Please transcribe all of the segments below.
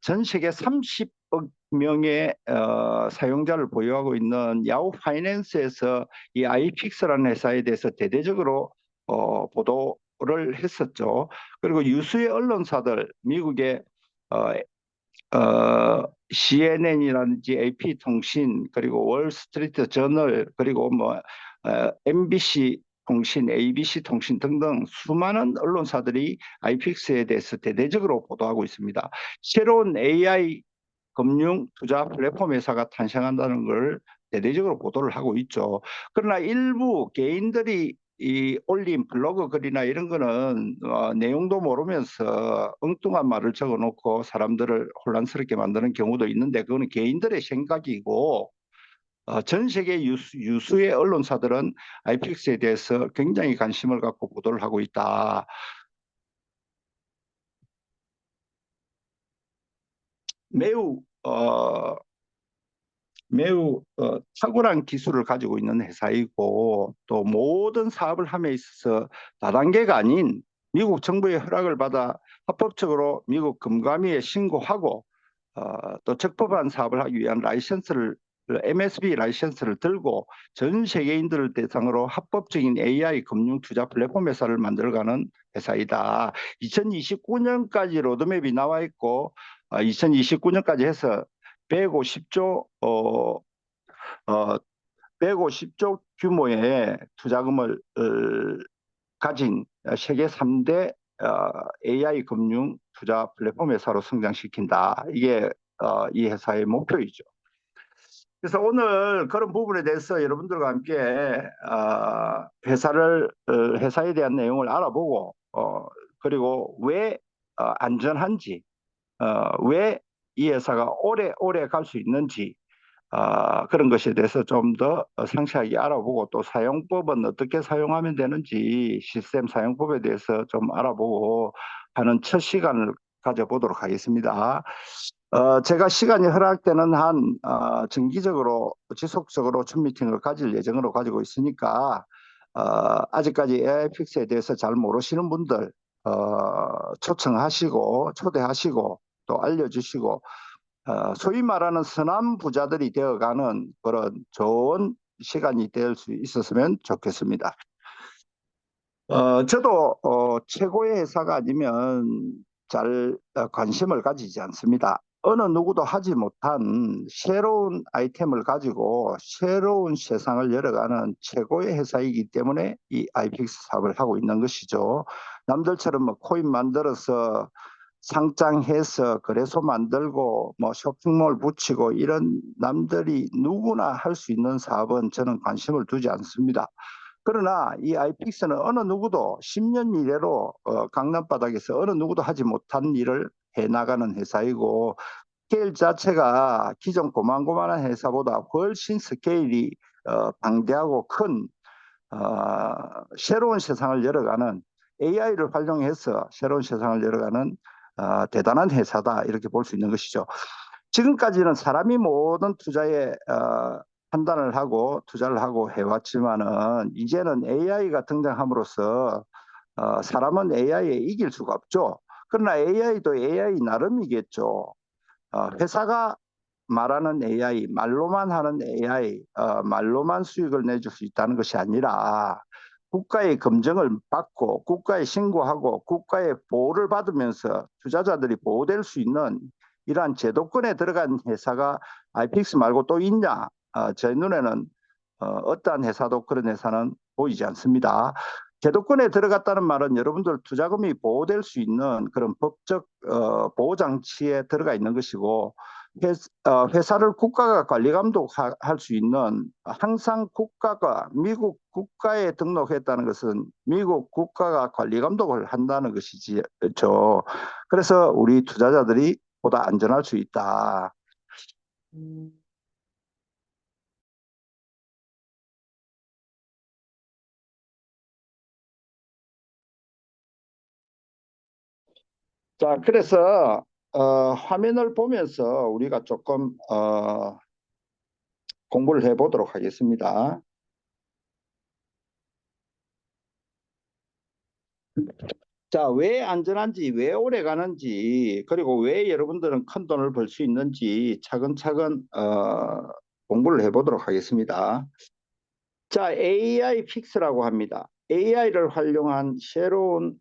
전 세계 30억 명의 사용자를 보유하고 있는 야후 파이낸스에서 이 아이픽스라는 회사에 대해서 대대적으로 보도를 했었죠. 그리고 유수의 언론사들, 미국의 어, CNN이라든지 AP통신, 그리고 월스트리트 저널, 그리고 뭐 MBC 통신, ABC 통신 등등 수많은 언론사들이 아이픽스에 대해서 대대적으로 보도하고 있습니다. 새로운 AI 금융 투자 플랫폼 회사가 탄생한다는 걸 대대적으로 보도를 하고 있죠. 그러나 일부 개인들이 이 올린 블로그 글이나 이런 거는 내용도 모르면서 엉뚱한 말을 적어놓고 사람들을 혼란스럽게 만드는 경우도 있는데, 그거는 개인들의 생각이고, 전 세계 유수의 언론사들은 아이픽스에 대해서 굉장히 관심을 갖고 보도를 하고 있다. 매우 탁월한 기술을 가지고 있는 회사이고, 또 모든 사업을 함에 있어서 다단계가 아닌 미국 정부의 허락을 받아 합법적으로 미국 금감위에 신고하고, 또 적법한 사업을 하기 위한 라이센스를, MSB 라이센스를 들고 전 세계인들을 대상으로 합법적인 AI 금융 투자 플랫폼 회사를 만들어가는 회사이다. 2029년까지 로드맵이 나와 있고, 2029년까지 해서 150조 어, 150조 규모의 투자금을 가진 세계 3대 AI 금융 투자 플랫폼 회사로 성장시킨다. 이게 이 회사의 목표이죠. 그래서 오늘 그런 부분에 대해서 여러분들과 함께 회사에 대한 내용을 알아보고, 그리고 왜 안전한지, 왜 이 회사가 오래 갈 수 있는지, 그런 것에 대해서 좀 더 상세하게 알아보고, 또 사용법은 어떻게 사용하면 되는지 시스템 사용법에 대해서 좀 알아보고 하는 첫 시간을 가져보도록 하겠습니다. 제가 시간이 허락되는 한 정기적으로 지속적으로 첫 미팅을 가질 예정으로 가지고 있으니까, 아직까지 AI픽스에 대해서 잘 모르시는 분들 초청하시고 초대하시고 또 알려주시고, 소위 말하는 선한 부자들이 되어가는 그런 좋은 시간이 될 수 있었으면 좋겠습니다. 저도 최고의 회사가 아니면 잘 관심을 가지지 않습니다. 어느 누구도 하지 못한 새로운 아이템을 가지고 새로운 세상을 열어가는 최고의 회사이기 때문에 이 아이픽스 사업을 하고 있는 것이죠. 남들처럼 뭐 코인 만들어서 상장해서 거래소 만들고 뭐 쇼핑몰 붙이고 이런 남들이 누구나 할 수 있는 사업은 저는 관심을 두지 않습니다. 그러나 이 아이픽스는 어느 누구도 10년 이래로 강남 바닥에서 어느 누구도 하지 못한 일을 해나가는 회사이고, 스케일 자체가 기존 고만고만한 회사보다 훨씬 스케일이 방대하고 큰 새로운 세상을 열어가는, AI를 활용해서 새로운 세상을 열어가는 대단한 회사다, 이렇게 볼 수 있는 것이죠. 지금까지는 사람이 모든 투자에 판단을 하고 투자를 하고 해왔지만은, 이제는 AI가 등장함으로써 사람은 AI에 이길 수가 없죠. 그러나 AI도 AI 나름이겠죠. 회사가 말하는 AI, 말로만 하는 AI, 말로만 수익을 내줄 수 있다는 것이 아니라 국가의 검증을 받고 국가에 신고하고 국가의 보호를 받으면서 투자자들이 보호될 수 있는 이러한 제도권에 들어간 회사가 아이픽스 말고 또 있냐? 제 눈에는 어떠한 회사도 그런 회사는 보이지 않습니다. 제도권에 들어갔다는 말은 여러분들 투자금이 보호될 수 있는 그런 법적 보호 장치에 들어가 있는 것이고, 회사를 국가가 관리 감독할 수 있는, 항상 국가가 미국 국가에 등록했다는 것은 미국 국가가 관리 감독을 한다는 것이죠. 그래서 우리 투자자들이 보다 안전할 수 있다. 자, 그래서 화면을 보면서 우리가 조금 공부를 해보도록 하겠습니다. 자, 왜 안전한지, 왜 오래 가는지, 그리고 왜 여러분들은 큰 돈을 벌 수 있는지 차근차근 공부를 해보도록 하겠습니다. 자, AI 픽스라고 합니다. AI를 활용한 새로운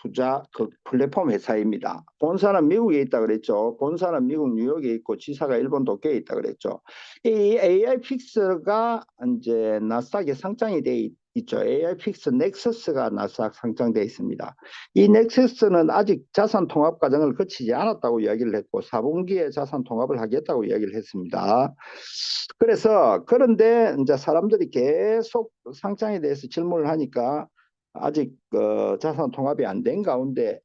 투자 그 플랫폼 회사입니다. 본사는 미국에 있다 그랬죠. 본사는 미국 뉴욕에 있고 지사가 일본 도쿄에 있다 그랬죠. 이 AI 픽스가 이제 나스닥에 상장이 돼 있죠. AI 픽스 넥서스가 나스닥 상장돼 있습니다. 이 넥서스는 아직 자산 통합 과정을 거치지 않았다고 이야기를 했고 4분기에 자산 통합을 하겠다고 이야기를 했습니다. 그래서 그런데 이제 사람들이 계속 상장에 대해서 질문을 하니까 아직 자산 통합이 안 된 가운데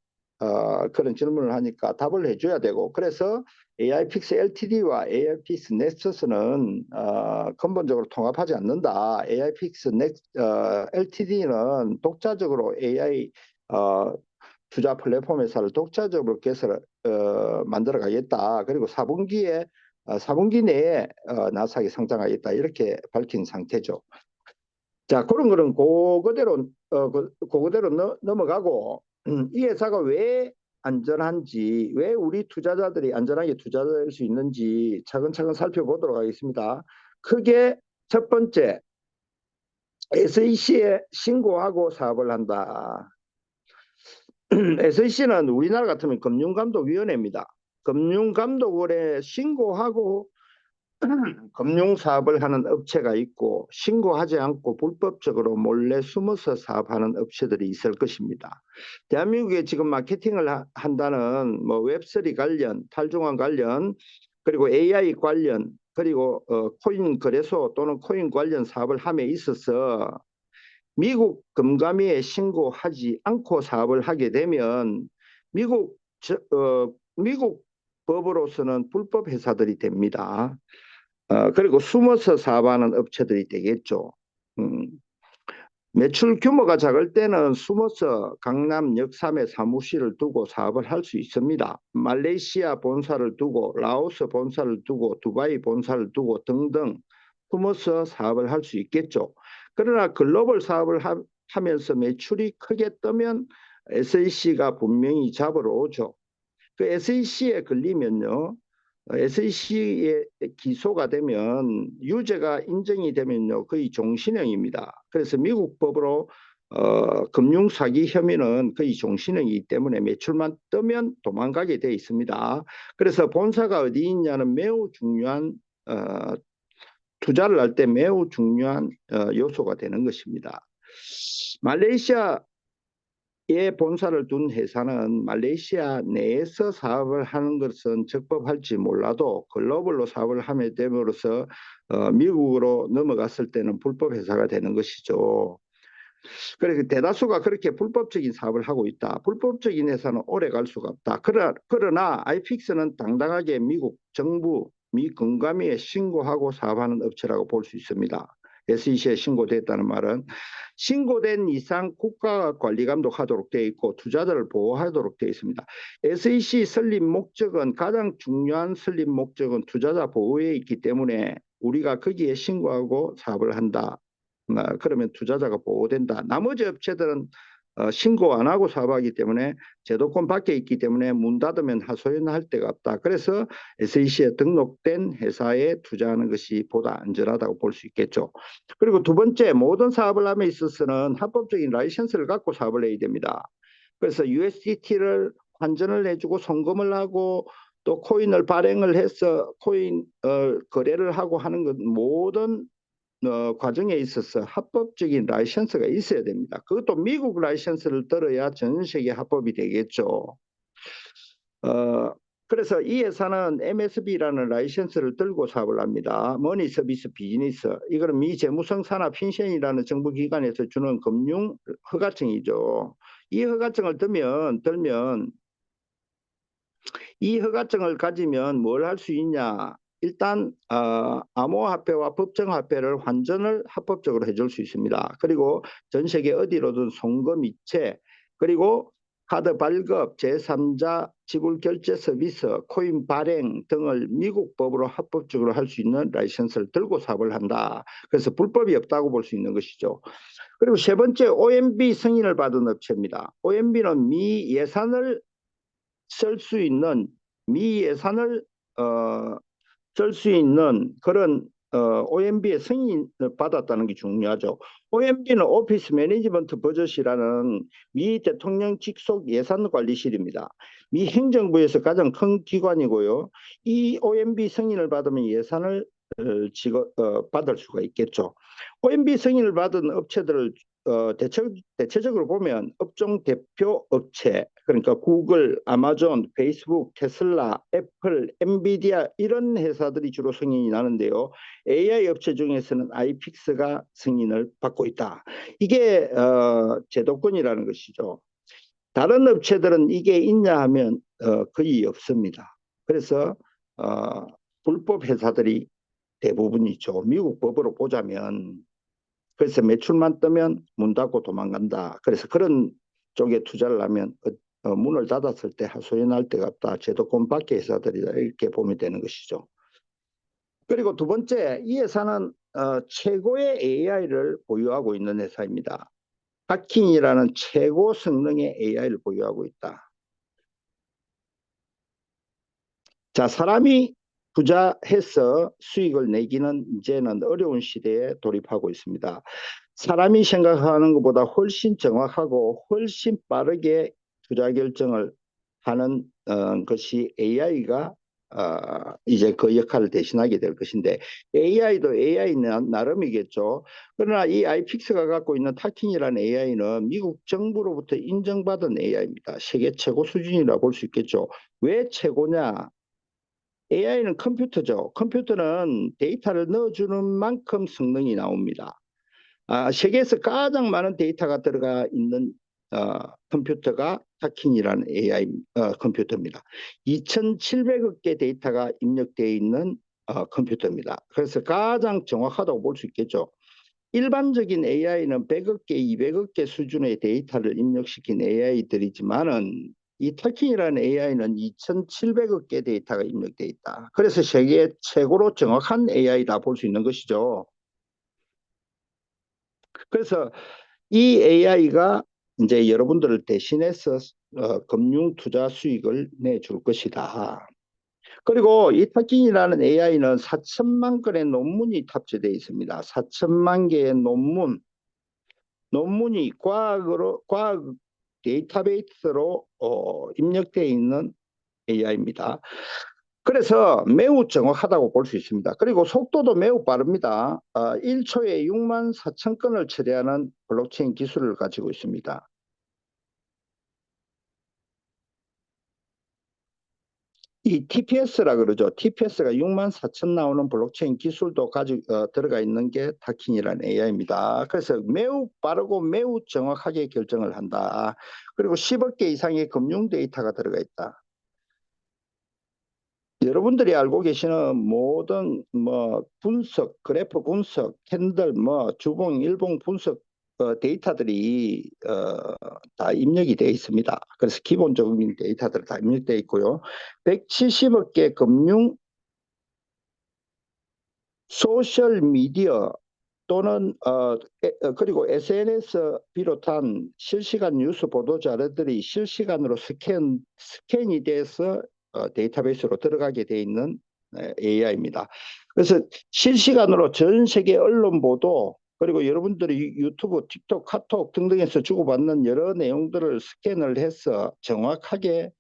그런 질문을 하니까 답을 해줘야 되고 그래서 AI픽스 LTD와 AI픽스 넥서스는 근본적으로 통합하지 않는다. AI픽스 LTD는 독자적으로 AI 투자 플랫폼 회사를 독자적으로 개설 만들어 가겠다. 그리고 4분기 내에 나스닥에 상장하겠다 이렇게 밝힌 상태죠. 자, 그런 거는 그거대로 넘어가고 이 회사가 왜 안전한지, 왜 우리 투자자들이 안전하게 투자할 수 있는지 차근차근 살펴보도록 하겠습니다. 크게 첫 번째, SEC에 신고하고 사업을 한다. SEC는 우리나라 같으면 금융감독위원회입니다. 금융감독원에 신고하고 금융사업을 하는 업체가 있고 신고하지 않고 불법적으로 몰래 숨어서 사업하는 업체들이 있을 것입니다. 대한민국에 지금 마케팅을 한다는 뭐 웹3 관련, 탈중앙 관련, 그리고 AI 관련, 그리고 코인 거래소 또는 코인 관련 사업을 함에 있어서 미국 금감위에 신고하지 않고 사업을 하게 되면 미국 법으로서는 불법 회사들이 됩니다. 그리고 숨어서 사업하는 업체들이 되겠죠. 매출 규모가 작을 때는 숨어서 강남 역삼에 사무실을 두고 사업을 할 수 있습니다. 말레이시아 본사를 두고 라오스 본사를 두고 두바이 본사를 두고 등등 숨어서 사업을 할 수 있겠죠. 그러나 글로벌 사업을 하면서 매출이 크게 뜨면 SEC가 분명히 잡으러 오죠. 그 SEC에 걸리면요. SEC에 기소가 되면 유죄가 인정이 되면요 거의 종신형입니다. 그래서 미국 법으로 금융 사기 혐의는 거의 종신형이기 때문에 매출만 뜨면 도망가게 돼 있습니다. 그래서 본사가 어디 있냐는 매우 중요한 투자를 할 때 매우 중요한 요소가 되는 것입니다. 말레이시아 에 본사를 둔 회사는 말레이시아 내에서 사업을 하는 것은 적법할지 몰라도 글로벌로 사업을 하게 됨으로써 미국으로 넘어갔을 때는 불법 회사가 되는 것이죠. 그래서 대다수가 그렇게 불법적인 사업을 하고 있다. 불법적인 회사는 오래 갈 수가 없다. 그러나 아이픽스는 당당하게 미국 정부 미 금감위에 신고하고 사업하는 업체라고 볼 수 있습니다. SEC에 신고됐다는 말은 신고된 이상 국가가 관리 감독하도록 되어 있고 투자자를 보호하도록 되어 있습니다. SEC 설립 목적은 가장 중요한 설립 목적은 투자자 보호에 있기 때문에 우리가 거기에 신고하고 사업을 한다. 그러면 투자자가 보호된다. 나머지 업체들은 신고 안 하고 사업하기 때문에 제도권 밖에 있기 때문에 문 닫으면 하소연할 데가 없다. 그래서 SEC에 등록된 회사에 투자하는 것이 보다 안전하다고 볼 수 있겠죠. 그리고 두 번째, 모든 사업을 함에 있어서는 합법적인 라이센스를 갖고 사업을 해야 됩니다. 그래서 USDT를 환전을 해주고 송금을 하고 또 코인을 발행을 해서 코인 거래를 하고 하는 것 모든 과정에 있어서 합법적인 라이센스가 있어야 됩니다. 그것도 미국 라이센스를 들어야 전 세계 합법이 되겠죠. 그래서 이 회사는 MSB라는 라이센스를 들고 사업을 합니다. 머니 서비스 비즈니스. 이거는 미 재무성 산업 핀센이라는 정부기관에서 주는 금융 허가증이죠. 이 허가증을 들면 이 허가증을 가지면 뭘 할 수 있냐. 일단 암호화폐와 법정화폐를 환전을 합법적으로 해줄 수 있습니다. 그리고 전 세계 어디로든 송금 이체 그리고 카드 발급, 제3자 지불 결제 서비스, 코인 발행 등을 미국 법으로 합법적으로 할 수 있는 라이센스를 들고 사업을 한다. 그래서 불법이 없다고 볼 수 있는 것이죠. 그리고 세 번째 OMB 승인을 받은 업체입니다. OMB는 미 예산을 쓸 수 있는 미 예산을 쓸 수 있는 그런 OMB의 승인을 받았다는 게 중요하죠. OMB는 오피스 매니지먼트 버젯이라는 미 대통령 직속 예산관리실입니다. 미 행정부에서 가장 큰 기관이고요. 이 OMB 승인을 받으면 예산을 받을 수가 있겠죠. OMB 승인을 받은 업체들을 대체적으로 보면 업종 대표 업체, 그러니까 구글, 아마존, 페이스북, 테슬라, 애플, 엔비디아 이런 회사들이 주로 승인이 나는데요. AI 업체 중에서는 아이픽스가 승인을 받고 있다. 이게 제도권이라는 것이죠. 다른 업체들은 이게 있냐 하면 거의 없습니다. 그래서 불법 회사들이 대부분이죠. 미국 법으로 보자면 그래서 매출만 뜨면 문 닫고 도망간다. 그래서 그런 쪽에 투자를 하면 문을 닫았을 때 하소연할 데가 없다. 제도권 밖의 회사들이다. 이렇게 보면 되는 것이죠. 그리고 두 번째, 이 회사는 최고의 AI를 보유하고 있는 회사입니다. 하킹이라는 최고 성능의 AI를 보유하고 있다. 자, 사람이 투자해서 수익을 내기는 이제는 어려운 시대에 돌입하고 있습니다. 사람이 생각하는 것보다 훨씬 정확하고 훨씬 빠르게 투자 결정을 하는 것이 AI가 이제 그 역할을 대신하게 될 것인데 AI도 AI 나름이겠죠. 그러나 이 아이픽스가 갖고 있는 타킹이라는 AI는 미국 정부로부터 인정받은 AI입니다. 세계 최고 수준이라고 볼 수 있겠죠. 왜 최고냐? AI는 컴퓨터죠. 컴퓨터는 데이터를 넣어주는 만큼 성능이 나옵니다. 세계에서 가장 많은 데이터가 들어가 있는 컴퓨터가 타킨이라는 AI 컴퓨터입니다. 2,700억 개 데이터가 입력되어 있는 컴퓨터입니다. 그래서 가장 정확하다고 볼 수 있겠죠. 일반적인 AI는 100억 개, 200억 개 수준의 데이터를 입력시킨 AI들이지만은 이 터킹이라는 AI는 2,700억 개 데이터가 입력되어 있다. 그래서 세계 최고로 정확한 AI다 볼 수 있는 것이죠. 그래서 이 AI가 이제 여러분들을 대신해서 금융 투자 수익을 내줄 것이다. 그리고 이 터킹이라는 AI는 4천만 건의 논문이 탑재되어 있습니다. 4천만 개의 논문이 과학 데이터베이스로 입력되어 있는 AI입니다. 그래서 매우 정확하다고 볼 수 있습니다. 그리고 속도도 매우 빠릅니다. 1초에 6만 4천 건을 처리하는 블록체인 기술을 가지고 있습니다. 이 TPS라 그러죠. TPS가 6만 4천 나오는 블록체인 기술도 들어가 있는 게 타킨이라는 AI입니다. 그래서 매우 빠르고 매우 정확하게 결정을 한다. 그리고 10억 개 이상의 금융 데이터가 들어가 있다. 여러분들이 알고 계시는 모든 분석, 그래프 분석, 캔들, 주봉, 일봉 분석 데이터들이 다 입력이 되어 있습니다. 그래서 기본적인 데이터들 다 입력되어 있고요. 170억 개 금융 소셜 미디어 또는 그리고 SNS 비롯한 실시간 뉴스 보도 자료들이 실시간으로 스캔이 돼서 데이터베이스로 들어가게 돼 있는 AI입니다. 그래서 실시간으로 전 세계 언론 보도 그리고 여러분들이 유튜브, 틱톡, 카톡 등등에서 주고받는 여러 내용들을 스캔을 해서 정확하게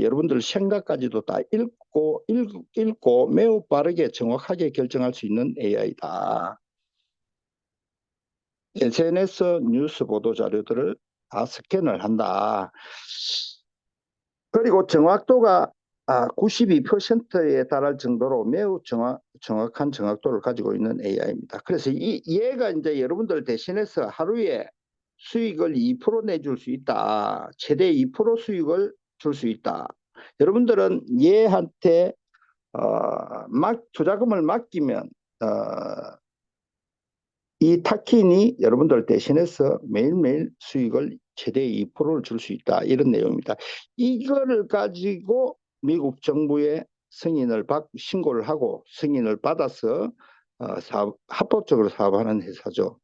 여러분들 생각까지도 다 읽고 매우 빠르게 정확하게 결정할 수 있는 AI다. SNS 뉴스 보도 자료들을 다 스캔을 한다. 그리고 정확도가 92%에 달할 정도로 매우 정확한 정확도를 가지고 있는 AI입니다. 그래서 얘가 이제 여러분들 대신해서 하루에 수익을 2% 내줄 수 있다. 최대 2% 수익을 줄 수 있다. 여러분들은 얘한테 투자금을 맡기면 이 타킨이 여러분들 대신해서 매일매일 수익을 최대 2%를 줄 수 있다. 이런 내용입니다. 이거를 가지고 미국 정부에 신고를 하고 승인을 받아서 합법적으로 사업하는 회사죠.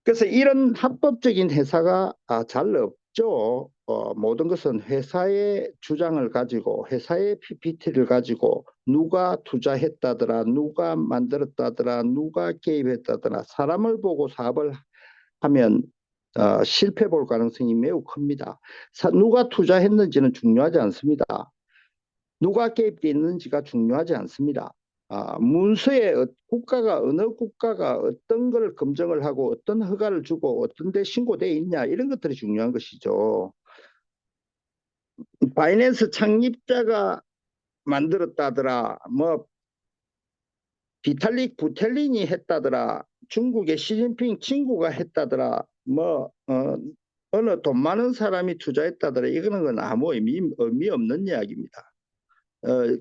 그래서 이런 합법적인 회사가 잘 없죠. 모든 것은 회사의 주장을 가지고 회사의 PPT를 가지고 누가 투자했다더라, 누가 만들었다더라, 누가 개입했다더라 사람을 보고 사업을 하면 실패 볼 가능성이 매우 큽니다. 누가 투자했는지는 중요하지 않습니다. 누가 개입되어 있는지가 중요하지 않습니다. 문서에 국가가 어느 국가가 어떤 걸 검증을 하고 어떤 허가를 주고 어떤 데 신고되어 있냐 이런 것들이 중요한 것이죠. 바이낸스 창립자가 만들었다더라 뭐 비탈릭 부텔린이 했다더라 중국의 시진핑 친구가 했다더라 뭐 어느 돈 많은 사람이 투자했다더라 이거는 건 아무 의미 없는 이야기입니다.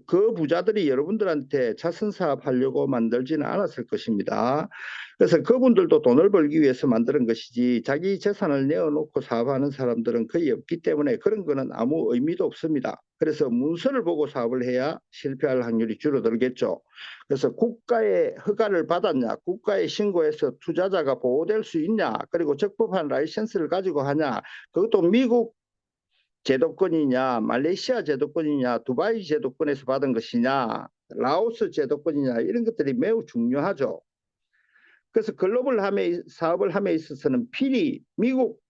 그 부자들이 여러분들한테 자선사업 하려고 만들지는 않았을 것입니다. 그래서 그분들도 돈을 벌기 위해서 만드는 것이지 자기 재산을 내어놓고 사업하는 사람들은 거의 없기 때문에 그런 거는 아무 의미도 없습니다. 그래서 문서를 보고 사업을 해야 실패할 확률이 줄어들겠죠. 그래서 국가의 허가를 받았냐, 국가에 신고해서 투자자가 보호될 수 있냐, 그리고 적법한 라이센스를 가지고 하냐, 그것도 미국 제도권이냐, 말레이시아 제도권이냐, 두바이 제도권에서 받은 것이냐, 라오스 제도권이냐 이런 것들이 매우 중요하죠. 그래서 글로벌 사업을 함에 있어서는 필히 미국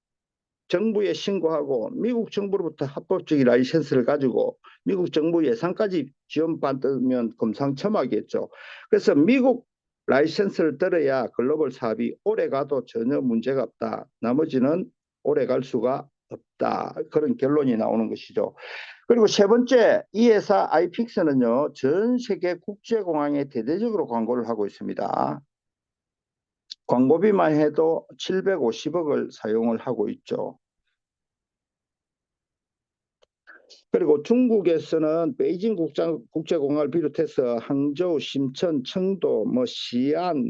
정부에 신고하고 미국 정부로부터 합법적인 라이센스를 가지고 미국 정부 예산까지 지원받으면 금상첨화겠죠. 그래서 미국 라이센스를 들어야 글로벌 사업이 오래 가도 전혀 문제가 없다. 나머지는 오래 갈 수가 없다. 그런 결론이 나오는 것이죠. 그리고 세 번째, 이 회사 아이픽스는요, 전 세계 국제공항에 대대적으로 광고를 하고 있습니다. 광고비만 해도 750억을 사용을 하고 있죠. 그리고 중국에서는 베이징 국제공항을 비롯해서 항저우, 심천, 청도, 시안,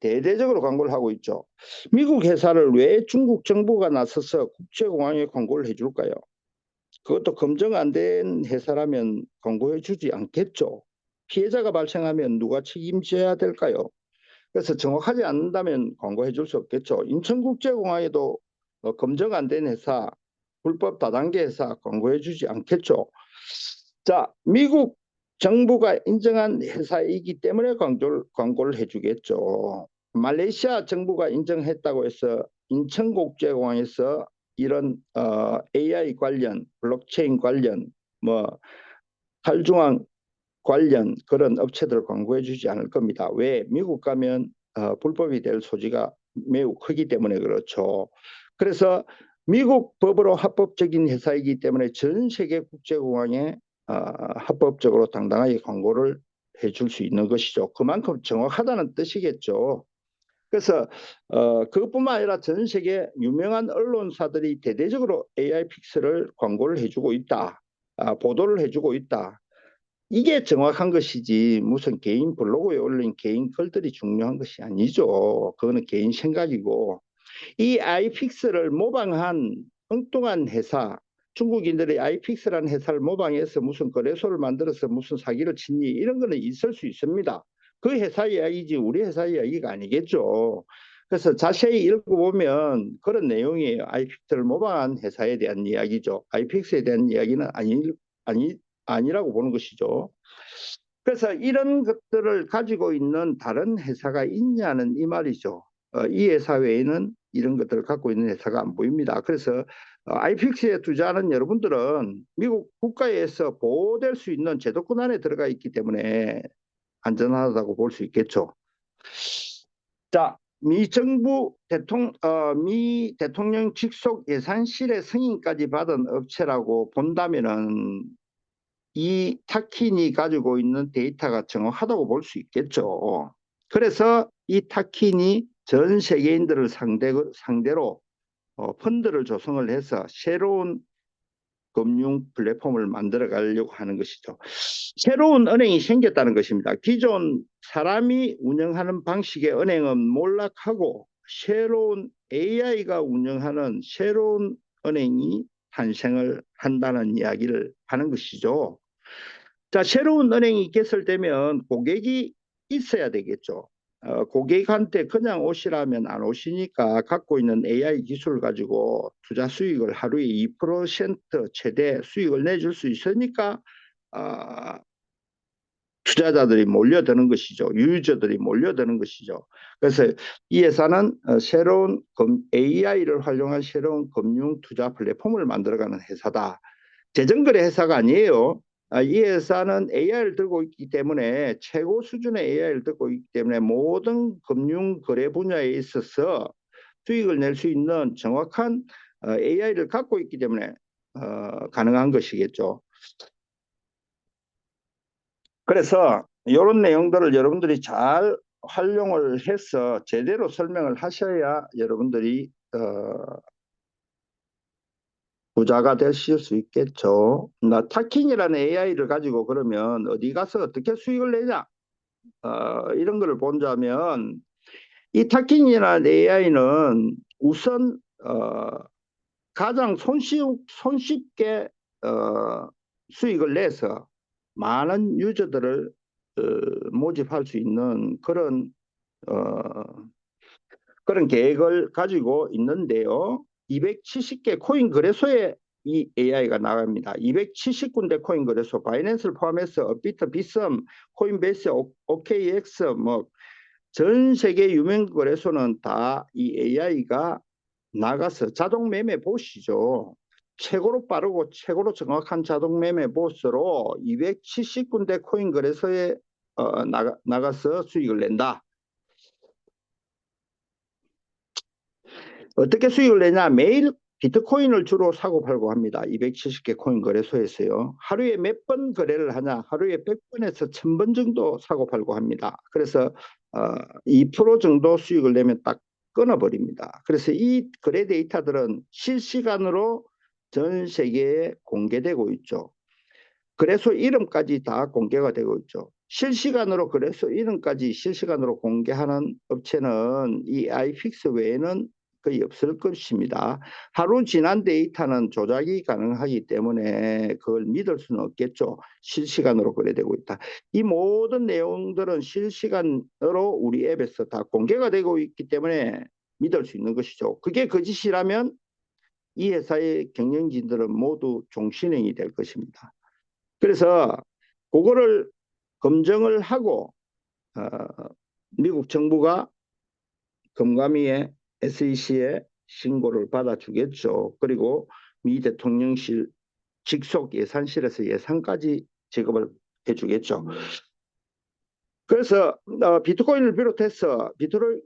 대대적으로 광고를 하고 있죠. 미국 회사를 왜 중국 정부가 나서서 국제공항에 광고를 해줄까요? 그것도 검증 안 된 회사라면 광고해 주지 않겠죠. 피해자가 발생하면 누가 책임져야 될까요? 그래서 정확하지 않는다면 광고해 줄 수 없겠죠. 인천국제공항에도 검증 안 된 회사, 불법 다단계 회사 광고해 주지 않겠죠. 자, 미국 정부가 인정한 회사이기 때문에 광고를 해주겠죠. 말레이시아 정부가 인정했다고 해서 인천국제공항에서 이런 AI 관련, 블록체인 관련, 탈중앙 관련 그런 업체들 광고해 주지 않을 겁니다. 왜? 미국 가면 불법이 될 소지가 매우 크기 때문에 그렇죠. 그래서 미국 법으로 합법적인 회사이기 때문에 전 세계 국제공항에 합법적으로 당당하게 광고를 해줄 수 있는 것이죠. 그만큼 정확하다는 뜻이겠죠. 그래서 그것뿐만 아니라 전 세계 유명한 언론사들이 대대적으로 AI 픽셀을 광고를 해주고 있다. 보도를 해주고 있다. 이게 정확한 것이지 무슨 개인 블로그에 올린 개인 글들이 중요한 것이 아니죠. 그거는 개인 생각이고 이 아이픽스를 모방한 엉뚱한 회사 중국인들이 아이픽스라는 회사를 모방해서 무슨 거래소를 만들어서 무슨 사기를 치니 이런 거는 있을 수 있습니다. 그 회사 이야기지 우리 회사 이야기가 아니겠죠. 그래서 자세히 읽어보면 그런 내용이에요. 아이픽스를 모방한 회사에 대한 이야기죠. 아이픽스에 대한 이야기는 아니라고 보는 것이죠. 그래서 이런 것들을 가지고 있는 다른 회사가 있냐는 이 말이죠. 이 회사 외에는 이런 것들을 갖고 있는 회사가 안 보입니다. 그래서 아이픽스에 투자하는 여러분들은 미국 국가에서 보호될 수 있는 제도권 안에 들어가 있기 때문에 안전하다고 볼 수 있겠죠. 자, 미 대통령 직속 예산실의 승인까지 받은 업체라고 본다면은 이 타킨이 가지고 있는 데이터가 정확하다고 볼 수 있겠죠. 그래서 이 타킨이 전 세계인들을 상대로 펀드를 조성을 해서 새로운 금융 플랫폼을 만들어 가려고 하는 것이죠. 새로운 은행이 생겼다는 것입니다. 기존 사람이 운영하는 방식의 은행은 몰락하고 새로운 AI가 운영하는 새로운 은행이 탄생을 한다는 이야기를 하는 것이죠. 자, 새로운 은행이 개설되면 고객이 있어야 되겠죠. 고객한테 그냥 오시라면 안 오시니까 갖고 있는 AI 기술을 가지고 투자 수익을 하루에 2% 최대 수익을 내줄 수 있으니까 투자자들이 몰려드는 것이죠. 유저들이 몰려드는 것이죠. 그래서 이 회사는 새로운 AI를 활용한 새로운 금융 투자 플랫폼을 만들어가는 회사다. 재정거래 회사가 아니에요. 이 회사는 AI를 들고 있기 때문에 최고 수준의 AI를 들고 있기 때문에 모든 금융 거래 분야에 있어서 수익을 낼 수 있는 정확한 AI를 갖고 있기 때문에 가능한 것이겠죠. 그래서 이런 내용들을 여러분들이 잘 활용을 해서 제대로 설명을 하셔야 여러분들이 부자가 되실 수 있겠죠. 나 타킹이라는 AI를 가지고 그러면 어디 가서 어떻게 수익을 내냐? 이런 거를 본다면 이 타킹이라는 AI는 우선 가장 손쉽게 수익을 내서 많은 유저들을 모집할 수 있는 그런 계획을 가지고 있는데요. 270개 코인 거래소에 이 AI가 나갑니다. 270군데 코인 거래소, 바이낸스를 포함해서 업비트, 비썸, 코인베이스, OKX 뭐 전 세계 유명 거래소는 다 이 AI가 나가서 자동 매매 보시죠. 최고로 빠르고 최고로 정확한 자동 매매 보스로 270군데 코인 거래소에 나가서 수익을 낸다. 어떻게 수익을 내냐? 매일 비트코인을 주로 사고 팔고 합니다. 270개 코인 거래소에서요. 하루에 몇 번 거래를 하냐? 하루에 100번에서 1000번 정도 사고 팔고 합니다. 그래서 2% 정도 수익을 내면 딱 끊어버립니다. 그래서 이 거래 데이터들은 실시간으로 전 세계에 공개되고 있죠. 거래소 이름까지 다 공개가 되고 있죠. 실시간으로 거래소 이름까지 실시간으로 공개하는 업체는 이 아이픽스 외에는 거의 없을 것입니다. 하루 지난 데이터는 조작이 가능하기 때문에 그걸 믿을 수는 없겠죠. 실시간으로 거래되고 있다. 이 모든 내용들은 실시간으로 우리 앱에서 다 공개가 되고 있기 때문에 믿을 수 있는 것이죠. 그게 거짓이라면 이 회사의 경영진들은 모두 종신행이 될 것입니다. 그래서 그거를 검증을 하고 미국 정부가 금감위에 SEC에 신고를 받아주겠죠. 그리고 미 대통령실 직속 예산실에서 예산까지 지급을 해주겠죠. 그래서 비트코인을 비롯해서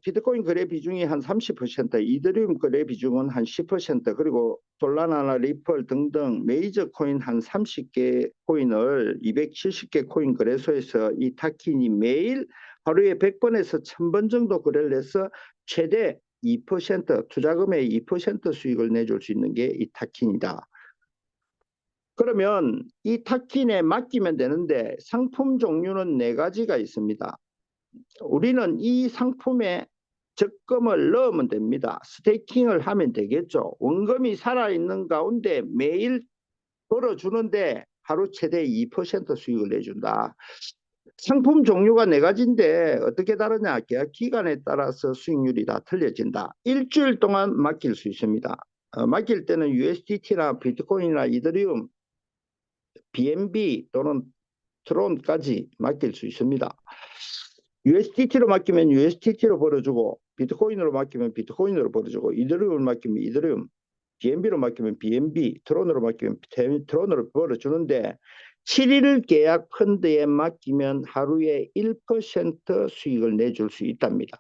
비트코인 거래 비중이 한 30%, 이더리움 거래 비중은 한 10%, 그리고 솔라나나 리플 등등 메이저 코인 한 30개 코인을 270개 코인 거래소에서 이 타킨이 매일 하루에 100번에서 1000번 정도 거래를 해서 최대 2% 투자금의 2% 수익을 내줄 수 있는 게 이 타킨이다. 그러면 이 타킨에 맡기면 되는데 상품 종류는 4가지가 있습니다. 우리는 이 상품에 적금을 넣으면 됩니다. 스테이킹을 하면 되겠죠. 원금이 살아있는 가운데 매일 벌어주는데 하루 최대 2% 수익을 내준다. 상품 종류가 4가지인데 어떻게 다르냐? 계약 기간에 따라서 수익률이 다 틀려진다. 일주일 동안 맡길 수 있습니다. 맡길 때는 USDT나 비트코인이나 이더리움, BNB 또는 트론까지 맡길 수 있습니다. USDT로 맡기면 USDT로 벌어주고, 비트코인으로 맡기면 비트코인으로 벌어주고, 이더리움을 맡기면 이더리움, BNB로 맡기면 BNB, 트론으로 맡기면 트론으로 벌어주는데 7일 계약 펀드에 맡기면 하루에 1% 수익을 내줄 수 있답니다.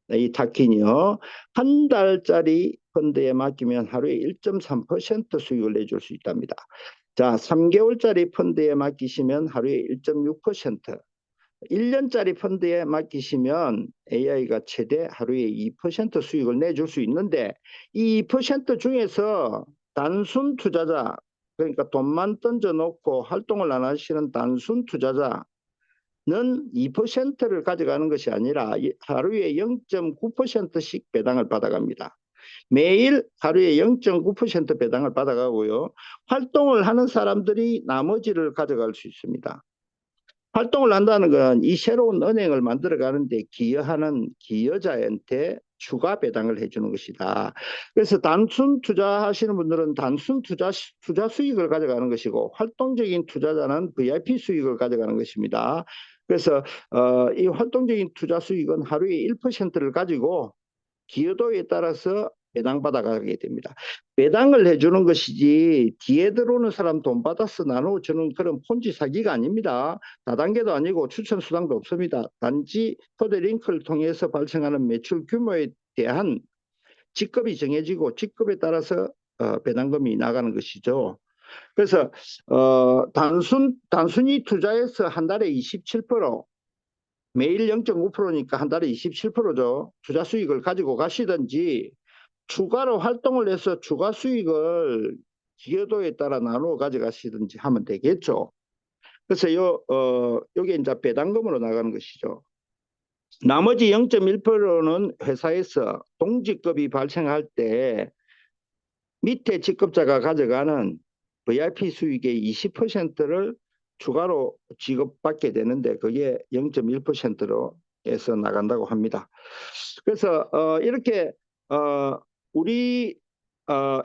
이 타킨이요. 한 달짜리 펀드에 맡기면 하루에 1.3% 수익을 내줄 수 있답니다. 자, 3개월짜리 펀드에 맡기시면 하루에 1.6%, 1년짜리 펀드에 맡기시면 AI가 최대 하루에 2% 수익을 내줄 수 있는데 이 2% 중에서 단순 투자자, 그러니까 돈만 던져놓고 활동을 안 하시는 단순 투자자는 2%를 가져가는 것이 아니라 하루에 0.9%씩 배당을 받아갑니다. 매일 하루에 0.9% 배당을 받아가고요. 활동을 하는 사람들이 나머지를 가져갈 수 있습니다. 활동을 한다는 건 이 새로운 은행을 만들어 가는데 기여하는 기여자한테 추가 배당을 해주는 것이다. 그래서 단순 투자하시는 분들은 단순 투자 수익을 가져가는 것이고, 활동적인 투자자는 VIP 수익을 가져가는 것입니다. 그래서 이 활동적인 투자 수익은 하루에 1%를 가지고 기여도에 따라서 배당받아 가게 됩니다. 배당을 해주는 것이지 뒤에 들어오는 사람 돈 받아서 나눠주는 그런 폰지 사기가 아닙니다. 다단계도 아니고 추천 수당도 없습니다. 단지 코드 링크를 통해서 발생하는 매출 규모에 대한 직급이 정해지고 직급에 따라서 배당금이 나가는 것이죠. 그래서 단순히 투자해서 한 달에 27%, 매일 0.5%니까 한 달에 27%죠. 투자 수익을 가지고 가시든지 추가로 활동을 해서 추가 수익을 기여도에 따라 나누어 가져가시든지 하면 되겠죠. 그래서 요게 이제 배당금으로 나가는 것이죠. 나머지 0.1%는 회사에서 동직급이 발생할 때 밑에 직급자가 가져가는 VIP 수익의 20%를 추가로 지급받게 되는데, 그게 0.1%로 해서 나간다고 합니다. 그래서 이렇게 우리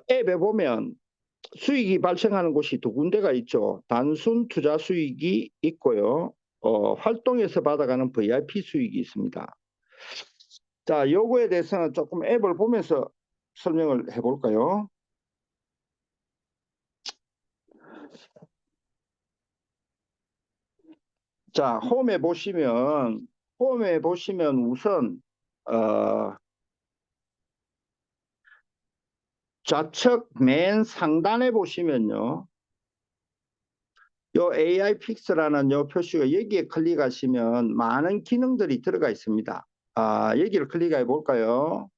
앱에 보면 수익이 발생하는 곳이 두 군데가 있죠. 단순 투자 수익이 있고요. 활동에서 받아가는 VIP 수익이 있습니다. 자, 요거에 대해서는 조금 앱을 보면서 설명을 해볼까요? 자, 홈에 보시면 우선 어, 좌측 맨 상단에 보시면요, 요 AI 픽스라는 요 표시가, 여기에 클릭하시면 많은 기능들이 들어가 있습니다. 여기를 클릭해 볼까요?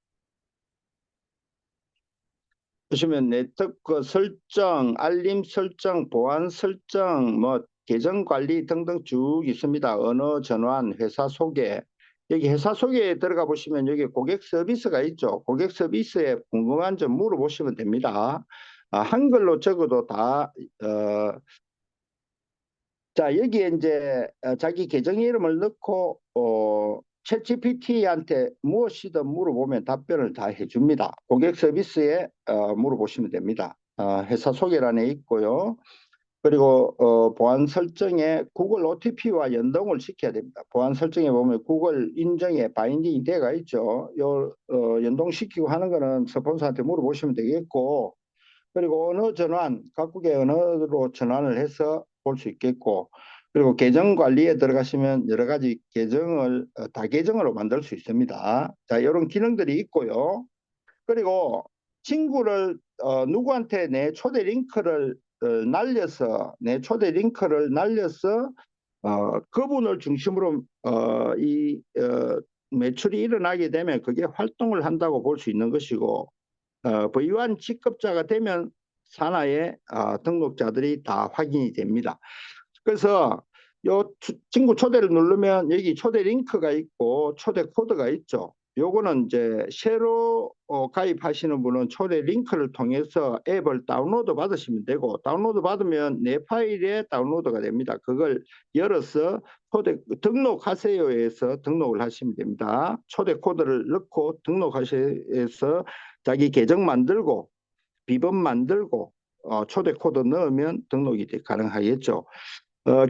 보시면 네트워크 설정, 알림 설정, 보안 설정, 뭐 계정 관리 등등 쭉 있습니다. 언어 전환, 회사 소개. 여기 회사 소개에 들어가 보시면 여기 고객 서비스가 있죠. 고객 서비스에 궁금한 점 물어보시면 됩니다. 한글로 적어도 다 자, 여기에 이제 자기 계정 이름을 넣고 챗GPT한테 무엇이든 물어보면 답변을 다 해줍니다. 고객 서비스에 물어보시면 됩니다. 회사 소개란에 있고요. 그리고 보안 설정에 구글 OTP와 연동을 시켜야 됩니다. 보안 설정에 보면 구글 인정에 바인딩이 돼가 있죠. 요 연동시키고 하는 거는 스폰서한테 물어보시면 되겠고, 그리고 언어 전환, 각국의 언어로 전환을 해서 볼 수 있겠고, 그리고 계정 관리에 들어가시면 여러 가지 계정을 다계정으로 만들 수 있습니다. 자, 이런 기능들이 있고요. 그리고 친구를 누구한테 내 초대 링크를 날려서 그분을 중심으로 매출이 일어나게 되면 그게 활동을 한다고 볼 수 있는 것이고, V1 직급자가 되면 산하의 등록자들이 다 확인이 됩니다. 그래서 요 친구 초대를 누르면 여기 초대 링크가 있고 초대 코드가 있죠. 요거는 이제 새로 가입하시는 분은 초대 링크를 통해서 앱을 다운로드 받으시면 되고, 다운로드 받으면 내 파일에 다운로드가 됩니다. 그걸 열어서 등록하세요에서 등록을 하시면 됩니다. 초대 코드를 넣고 등록하셔서 자기 계정 만들고 비번 만들고 초대 코드 넣으면 등록이 가능하겠죠.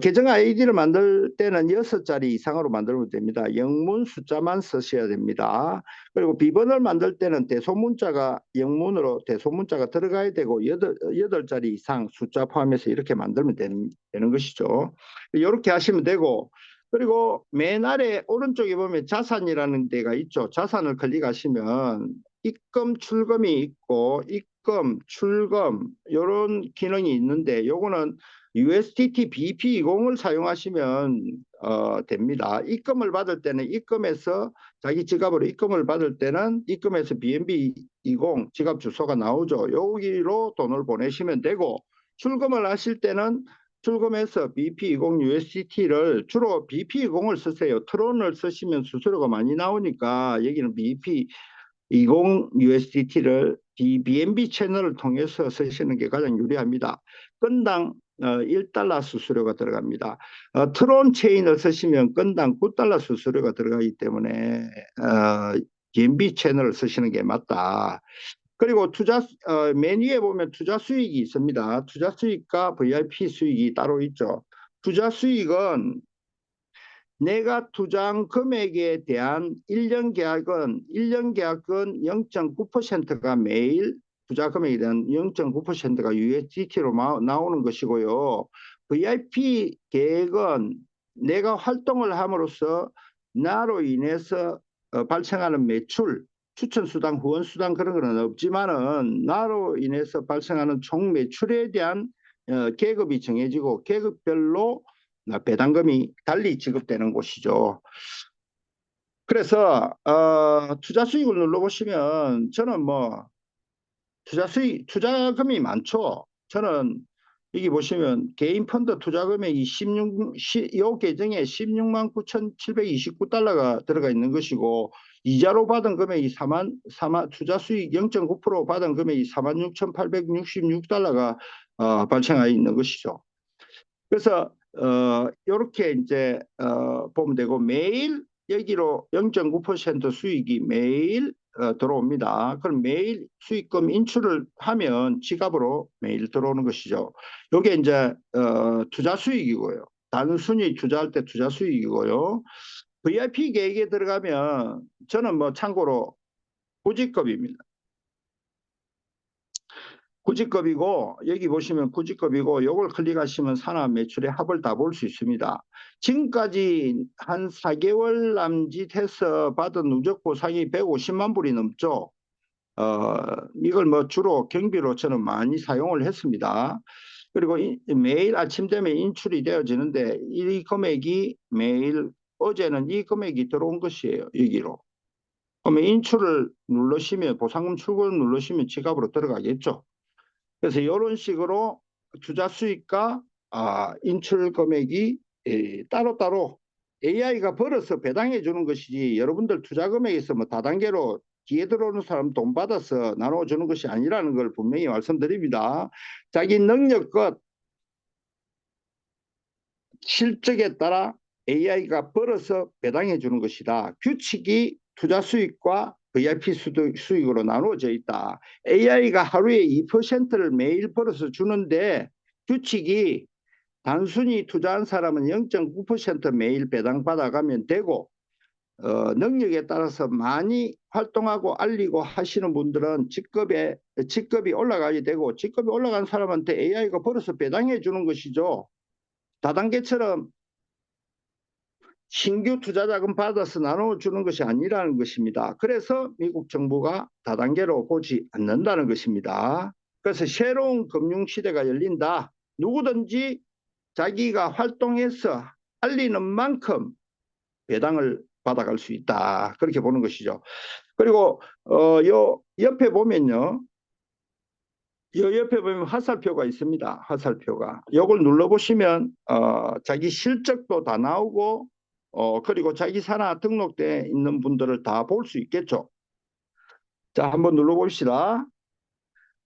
계정 아이디를 만들 때는 6자리 이상으로 만들면 됩니다. 영문 숫자만 쓰셔야 됩니다. 그리고 비번을 만들 때는 대소문자가 영문으로 대소문자가 들어가야 되고 8자리 이상 숫자 포함해서 이렇게 만들면 되는 것이죠. 이렇게 하시면 되고, 그리고 맨 아래 오른쪽에 보면 자산이라는 데가 있죠. 자산을 클릭하시면 입금 출금이 있고 입금 출금 이런 기능이 있는데, 요거는 USDT BP20을 사용하시면 됩니다. 입금을 받을 때는 입금해서 자기 지갑으로 입금을 받을 때는 입금해서 BNB20 지갑 주소가 나오죠. 여기로 돈을 보내시면 되고, 출금을 하실 때는 출금해서 BP20 USDT를 주로 BP20을 쓰세요. 트론을 쓰시면 수수료가 많이 나오니까 여기는 BP20 USDT를 BNB 채널을 통해서 쓰시는 게 가장 유리합니다. 건당 $1 수수료가 들어갑니다. 트론 체인을 쓰시면 건당 $9 수수료가 들어가기 때문에 DMB 채널을 쓰시는 게 맞다. 그리고 메뉴에 보면 투자 수익이 있습니다. 투자 수익과 VIP 수익이 따로 있죠. 투자 수익은 내가 투자한 금액에 대한 1년 계약은 0.9%가 매일 투자 금액에 대한 0.9%가 USDT로 나오는 것이고요. VIP 계획은 내가 활동을 함으로써 나로 인해서 발생하는 매출, 추천수당, 후원수당 그런 거는 없지만은 나로 인해서 발생하는 총 매출에 대한 계급이 정해지고 계급별로 배당금이 달리 지급되는 곳이죠. 그래서 투자 수익을 눌러보시면 저는 뭐 투자금이 많죠. 저는 여기 보시면 개인 펀드 투자 금액이 요 계정에 16만 9,729달러가 들어가 있는 것이고 이자로 받은 금액이 투자 수익 0.9% 받은 금액이 46,866달러가 발생하여 있는 것이죠. 그래서 이렇게 이제 보면 되고 매일 여기로 0.9% 수익이 매일 들어옵니다. 그럼 매일 수익금 인출을 하면 지갑으로 매일 들어오는 것이죠. 이게 이제 투자 수익이고요. 단순히 투자할 때 투자 수익이고요. VIP 계획에 들어가면 저는 뭐 참고로 고지급입니다. 구직급이고 여기 보시면 구직급이고 요걸 클릭하시면 산업 매출의 합을 다 볼 수 있습니다. 지금까지 한 4개월 남짓해서 받은 누적 보상이 150만 불이 넘죠. 이걸 뭐 주로 경비로 저는 많이 사용을 했습니다. 그리고 매일 아침 되면 인출이 되어지는데 이 금액이 매일 어제는 이 금액이 들어온 것이에요. 여기로. 그러면 인출을 누르시면 보상금 출금을 누르시면 지갑으로 들어가겠죠. 그래서 이런 식으로 투자 수익과 인출 금액이 따로따로 AI가 벌어서 배당해 주는 것이지 여러분들 투자 금액에서 뭐 다단계로 뒤에 들어오는 사람 돈 받아서 나눠주는 것이 아니라는 걸 분명히 말씀드립니다. 자기 능력껏 실적에 따라 AI가 벌어서 배당해 주는 것이다. 규칙이 투자 수익과 VIP 수익으로 나누어져 있다. AI가 하루에 2%를 매일 벌어서 주는데 규칙이 단순히 투자한 사람은 0.9% 매일 배당받아가면 되고 능력에 따라서 많이 활동하고 알리고 하시는 분들은 직급이 올라가게 되고 직급이 올라간 사람한테 AI가 벌어서 배당해 주는 것이죠. 다단계처럼 신규 투자자금 받아서 나눠주는 것이 아니라는 것입니다. 그래서 미국 정부가 다단계로 보지 않는다는 것입니다. 그래서 새로운 금융시대가 열린다. 누구든지 자기가 활동해서 알리는 만큼 배당을 받아갈 수 있다. 그렇게 보는 것이죠. 그리고 요 옆에 보면요. 요 옆에 보면 화살표가 있습니다. 화살표가. 요걸 눌러보시면 자기 실적도 다 나오고 그리고 자기 산하 등록돼 있는 분들을 다 볼 수 있겠죠. 자, 한번 눌러봅시다.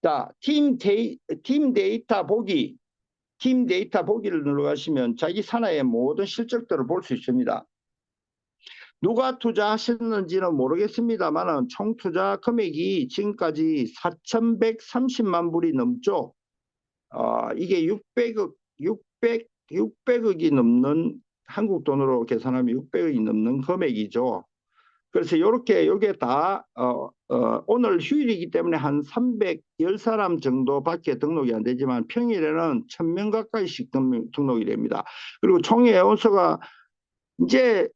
자, 팀 데이터 보기. 팀 데이터 보기를 눌러가시면 자기 산하의 모든 실적들을 볼 수 있습니다. 누가 투자하셨는지는 모르겠습니다만 총 투자 금액이 지금까지 4,130만 불이 넘죠. 이게 600억이 넘는 한국 돈으로 계산하면 600억이 넘는 금액이죠. 그래서 이렇게 이게 다 오늘 휴일이기 때문에 한 310사람 정도밖에 등록이 안 되지만 평일에는 1,000명 가까이씩 등록이 됩니다. 그리고 총회 회원수가 이제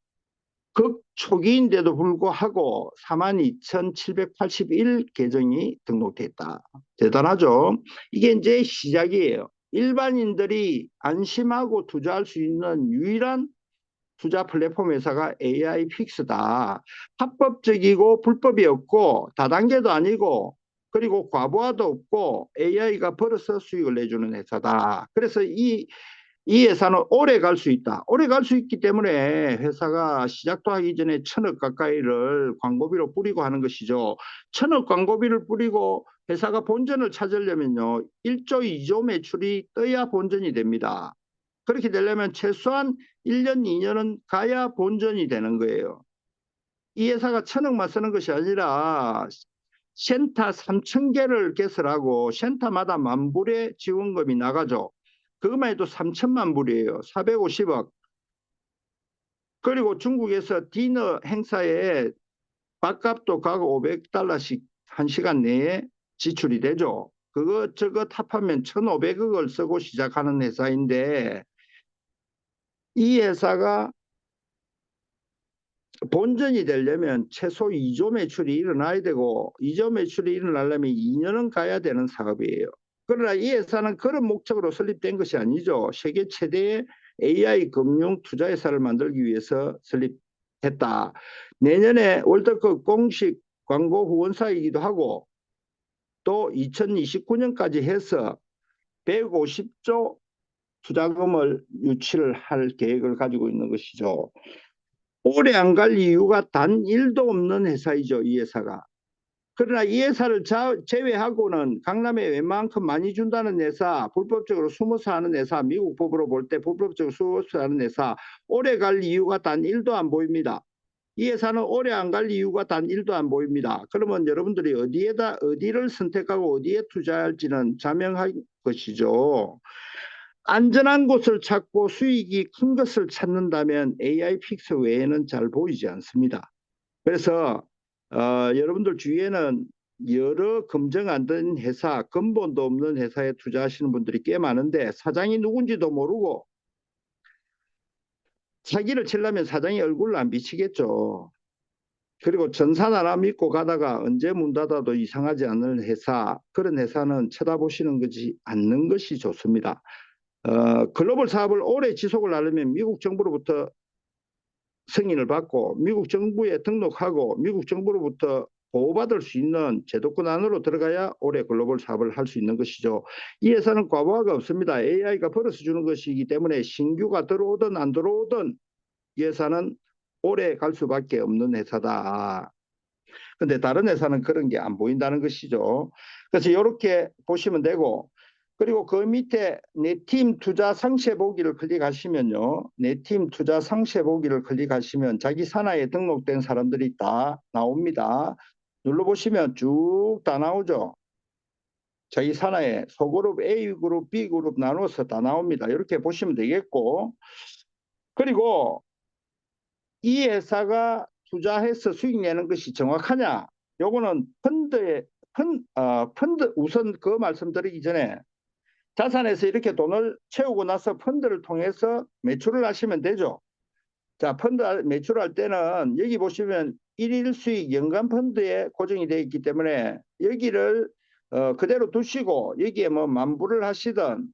극초기인데도 불구하고 42,781 계정이 등록됐다. 대단하죠? 이게 이제 시작이에요. 일반인들이 안심하고 투자할 수 있는 유일한 투자 플랫폼 회사가 AI 픽스다. 합법적이고 불법이 없고 다단계도 아니고 그리고 과부하도 없고 AI가 벌어서 수익을 내주는 회사다. 그래서 이 회사는 오래 갈 수 있다. 오래 갈 수 있기 때문에 회사가 시작도 하기 전에 1,000억 가까이를 광고비로 뿌리고 하는 것이죠. 1,000억 광고비를 뿌리고 회사가 본전을 찾으려면요, 1조, 2조 매출이 떠야 본전이 됩니다. 그렇게 되려면 최소한 1년, 2년은 가야 본전이 되는 거예요. 이 회사가 1,000억만 쓰는 것이 아니라 센터 3,000개를 개설하고 센터마다 10,000불의 지원금이 나가죠. 그것만 해도 3천만 불이에요. 450억. 그리고 중국에서 디너 행사에 밥값도 각 500달러씩 1시간 내에 지출이 되죠. 그거 저거 탑하면 1,500억을 쓰고 시작하는 회사인데, 이 회사가 본전이 되려면 최소 2조 매출이 일어나야 되고, 2조 매출이 일어나려면 2년은 가야 되는 사업이에요. 그러나 이 회사는 그런 목적으로 설립된 것이 아니죠. 세계 최대의 AI 금융 투자 회사를 만들기 위해서 설립했다. 내년에 월드컵 공식 광고 후원사이기도 하고, 또 2029년까지 해서 150조 투자금을 유치를 할 계획을 가지고 있는 것이죠. 오래 안 갈 이유가 단 1도 없는 회사이죠, 이 회사가. 그러나 이 회사를 제외하고는 강남에 웬만큼 많이 준다는 회사, 불법적으로 숨어서 하는 회사, 미국 법으로 볼 때 불법적으로 숨어서 하는 회사, 오래 갈 이유가 단 1도 안 보입니다. 이 회사는 오래 안 갈 이유가 단 1도 안 보입니다. 그러면 여러분들이 어디를 선택하고 어디에 투자할지는 자명한 것이죠. 안전한 곳을 찾고 수익이 큰 것을 찾는다면 AI 픽스 외에는 잘 보이지 않습니다. 그래서 여러분들 주위에는 여러 검증 안 된 회사, 근본도 없는 회사에 투자하시는 분들이 꽤 많은데, 사장이 누군지도 모르고 사기를 치려면 사장이 얼굴을 안 비치겠죠. 그리고 전산 하나 믿고 가다가 언제 문 닫아도 이상하지 않는 회사, 그런 회사는 쳐다보시는 것이 않는 것이 좋습니다. 글로벌 사업을 오래 지속을 하려면 미국 정부로부터 승인을 받고 미국 정부에 등록하고 미국 정부로부터 보호받을 수 있는 제도권 안으로 들어가야 오래 글로벌 사업을 할 수 있는 것이죠. 이 회사는 과부하가 없습니다. AI가 벌어서 주는 것이기 때문에 신규가 들어오든 안 들어오든 이 회사는 오래 갈 수밖에 없는 회사다. 근데 다른 회사는 그런 게 안 보인다는 것이죠. 그래서 이렇게 보시면 되고, 그리고 그 밑에 내 팀 투자 상세 보기를 클릭하시면요. 내 팀 투자 상세 보기를 클릭하시면 자기 산하에 등록된 사람들이 다 나옵니다. 눌러보시면 쭉 다 나오죠. 자기 산하에 소그룹, A그룹, B그룹 나눠서 다 나옵니다. 이렇게 보시면 되겠고, 그리고 이 회사가 투자해서 수익 내는 것이 정확하냐? 요거는 펀드 우선 그 말씀드리기 전에 자산에서 이렇게 돈을 채우고 나서 펀드를 통해서 매출을 하시면 되죠. 자, 펀드 매출할 때는 여기 보시면 일일 수익 연간 펀드에 고정이 되어 있기 때문에 여기를 그대로 두시고 여기에 뭐 만불을 하시든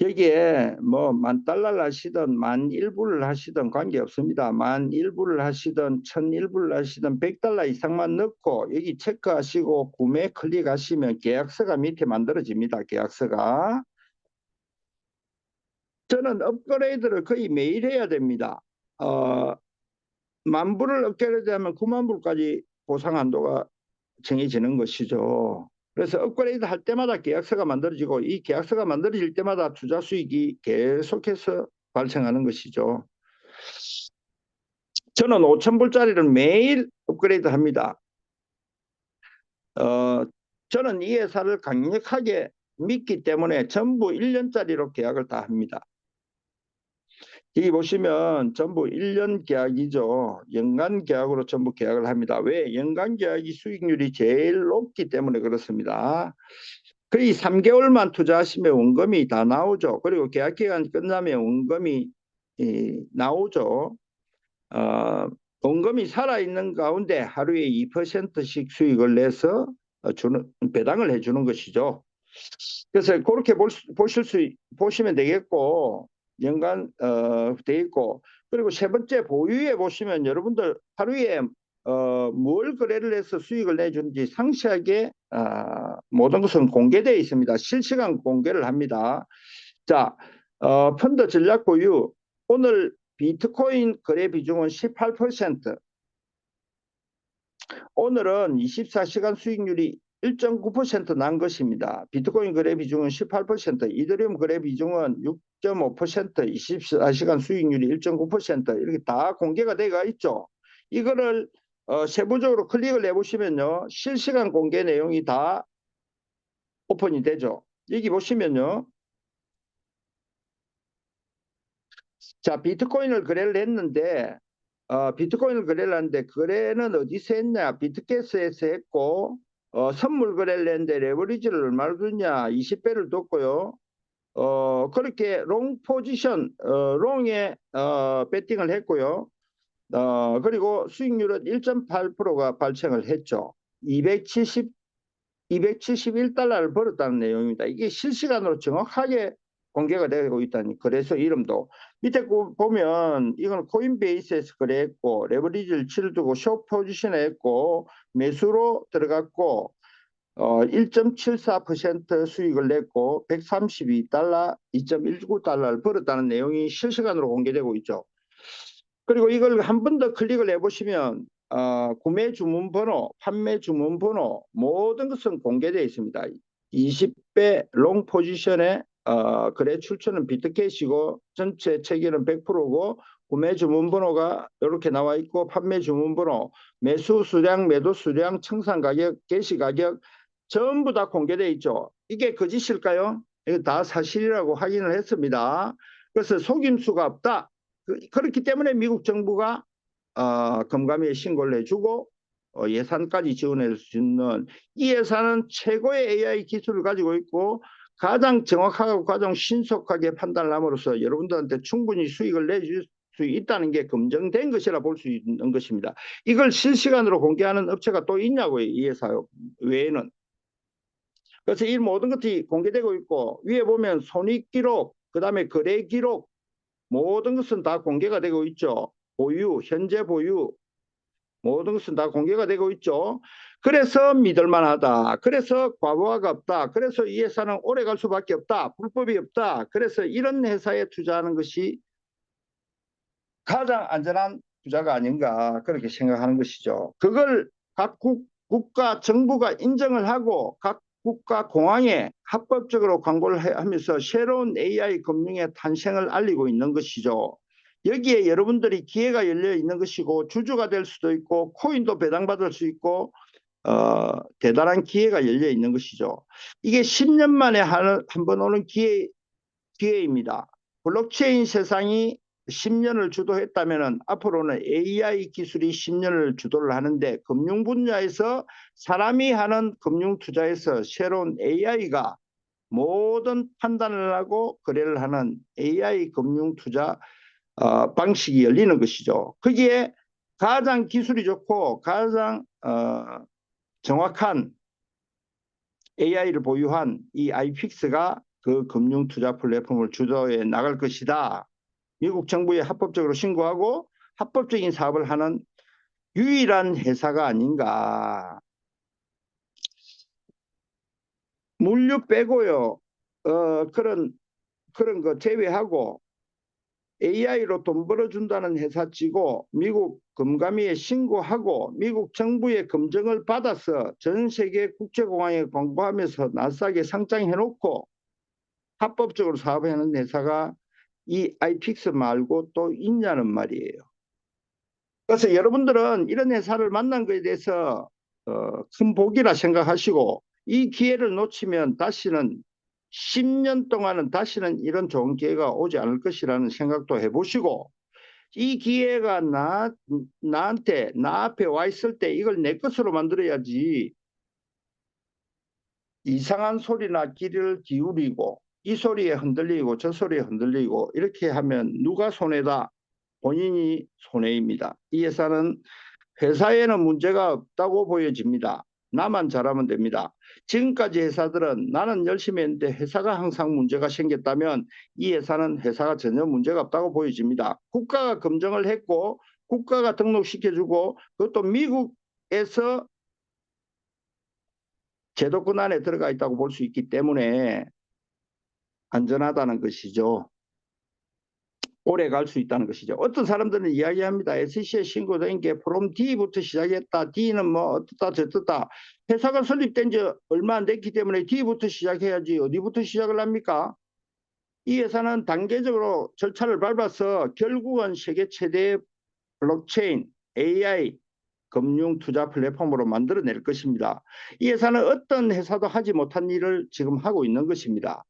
여기에 뭐 10,000달러를 하시든 10,001불을 하시든 관계없습니다. 10,001불을 하시든 1,001불을 하시든 100달러 이상만 넣고 여기 체크하시고 구매 클릭하시면 계약서가 밑에 만들어집니다. 계약서가. 저는 업그레이드를 거의 매일 해야 됩니다. 10,000불을 업그레이드하면 90,000불까지 보상 한도가 정해지는 것이죠. 그래서 업그레이드 할 때마다 계약서가 만들어지고 이 계약서가 만들어질 때마다 투자 수익이 계속해서 발생하는 것이죠. 저는 5,000불짜리를 매일 업그레이드 합니다. 저는 이 회사를 강력하게 믿기 때문에 전부 1년짜리로 계약을 다 합니다. 여기 보시면 전부 1년 계약이죠. 연간 계약으로 전부 계약을 합니다. 왜? 연간 계약이 수익률이 제일 높기 때문에 그렇습니다. 거의 3개월만 투자하시면 원금이 다 나오죠. 그리고 계약 기간 끝나면 원금이 나오죠. 원금이 살아있는 가운데 하루에 2%씩 수익을 내서 배당을 해주는 것이죠. 그래서 그렇게 보시면 되겠고, 연간 돼 있고, 그리고 세 번째 보유에 보시면 여러분들 하루에 뭘 거래를 해서 수익을 내주는지 상세하게 모든 것은 공개되어 있습니다. 실시간 공개를 합니다. 자, 펀드 전략 보유. 오늘 비트코인 거래 비중은 18%. 오늘은 24시간 수익률이 1.9%난 것입니다. 비트코인 거래 비중은 18%, 이더리움 거래 비중은 6.5%, 24시간 수익률이 1.9% 이렇게 다 공개가 되어 있죠. 이거를 세부적으로 클릭을 해보시면요. 실시간 공개 내용이 다 오픈이 되죠. 여기 보시면요. 자, 비트코인을 거래를 했는데 비트코인을 거래를 하는데 거래는 어디서 했냐? 비트캐스에서 했고 선물 거래를 했는데 레버리지를 얼마를 줬냐? 20배를 뒀고요. 그렇게 롱 포지션 롱에 배팅을 했고요. 그리고 수익률은 1.8%가 발생을 했죠. 271달러를 벌었다는 내용입니다. 이게 실시간으로 정확하게 공개가 되고 있다니. 그래서 이름도 밑에 보면 이건 코인베이스에서 거래했고 레버리지를 치를 두고 숏 포지션에 했고 매수로 들어갔고 1.74% 수익을 냈고 132달러, 2.19달러를 벌었다는 내용이 실시간으로 공개되고 있죠. 그리고 이걸 한 번 더 클릭을 해보시면 구매 주문 번호, 판매 주문 번호 모든 것은 공개되어 있습니다. 20배 롱 포지션에 거래 출처는 비트캐시고 전체 체결은 100%고 구매 주문 번호가 이렇게 나와 있고 판매 주문 번호, 매수 수량, 매도 수량, 청산 가격, 개시 가격 전부 다 공개되어 있죠. 이게 거짓일까요? 이거 다 사실이라고 확인을 했습니다. 그래서 속임수가 없다. 그렇기 때문에 미국 정부가 금감위에 신고를 해주고 예산까지 지원할 수 있는 이 예산은 최고의 AI 기술을 가지고 있고 가장 정확하고 가장 신속하게 판단을 함으로써 여러분들한테 충분히 수익을 내줄 수 있다는 게 검증된 것이라 볼 수 있는 것입니다. 이걸 실시간으로 공개하는 업체가 또 있냐고요. 이 회사 외에는. 그래서 이 모든 것이 공개되고 있고 위에 보면 손익 기록, 그 다음에 거래 기록 모든 것은 다 공개가 되고 있죠. 보유, 현재 보유 모든 것은 다 공개가 되고 있죠. 그래서 믿을만하다. 그래서 과부하가 없다. 그래서 이 회사는 오래 갈 수밖에 없다. 불법이 없다. 그래서 이런 회사에 투자하는 것이 가장 안전한 투자가 아닌가 그렇게 생각하는 것이죠. 그걸 각 국가 정부가 인정을 하고 각 국가 공항에 합법적으로 광고를 하면서 새로운 AI 금융의 탄생을 알리고 있는 것이죠. 여기에 여러분들이 기회가 열려 있는 것이고 주주가 될 수도 있고 코인도 배당받을 수 있고 대단한 기회가 열려 있는 것이죠. 이게 10년 만에 한 번 오는 기회입니다. 블록체인 세상이 10년을 주도했다면 앞으로는 AI 기술이 10년을 주도를 하는데 금융 분야에서 사람이 하는 금융 투자에서 새로운 AI가 모든 판단을 하고 거래를 하는 AI 금융 투자 방식이 열리는 것이죠. 거기에 가장 기술이 좋고 가장 정확한 AI를 보유한 이 아이픽스가 그 금융 투자 플랫폼을 주도해 나갈 것이다. 미국 정부에 합법적으로 신고하고 합법적인 사업을 하는 유일한 회사가 아닌가. 물류 빼고요. 그런 거 제외하고 AI로 돈 벌어준다는 회사치고 미국 금감위에 신고하고 미국 정부의 검증을 받아서 전 세계 국제공항에 광고하면서 나스닥에 상장해놓고 합법적으로 사업하는 회사가 이 아이픽스 말고 또 있냐는 말이에요. 그래서 여러분들은 이런 회사를 만난 것에 대해서 큰 복이라 생각하시고 이 기회를 놓치면 다시는 10년 동안은 다시는 이런 좋은 기회가 오지 않을 것이라는 생각도 해보시고 이 기회가 나한테 나 앞에 와 있을 때 이걸 내 것으로 만들어야지 이상한 소리나 귀를 기울이고 이 소리에 흔들리고 저 소리에 흔들리고 이렇게 하면 누가 손해다? 본인이 손해입니다. 이 회사는 회사에는 문제가 없다고 보여집니다. 나만 잘하면 됩니다. 지금까지 회사들은 나는 열심히 했는데 회사가 항상 문제가 생겼다면 이 회사는 회사가 전혀 문제가 없다고 보여집니다. 국가가 검증을 했고 국가가 등록시켜주고 그것도 미국에서 제도권 안에 들어가 있다고 볼 수 있기 때문에 안전하다는 것이죠. 오래 갈 수 있다는 것이죠. 어떤 사람들은 이야기합니다. SEC에 신고된 게 프롬 D부터 시작했다. D는 뭐 어떻다 저떻다. 회사가 설립된 지 얼마 안 됐기 때문에 D부터 시작해야지 어디부터 시작을 합니까? 이 회사는 단계적으로 절차를 밟아서 결국은 세계 최대의 블록체인, AI, 금융 투자 플랫폼으로 만들어낼 것입니다. 이 회사는 어떤 회사도 하지 못한 일을 지금 하고 있는 것입니다.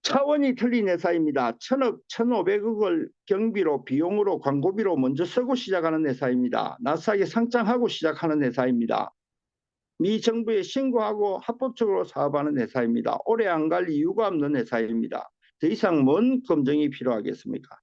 차원이 틀린 회사입니다. 1,000억, 1,500억을 경비로, 비용으로, 광고비로 먼저 쓰고 시작하는 회사입니다. 나스닥에 상장하고 시작하는 회사입니다. 미 정부에 신고하고 합법적으로 사업하는 회사입니다. 오래 안 갈 이유가 없는 회사입니다. 더 이상 뭔 검증이 필요하겠습니까?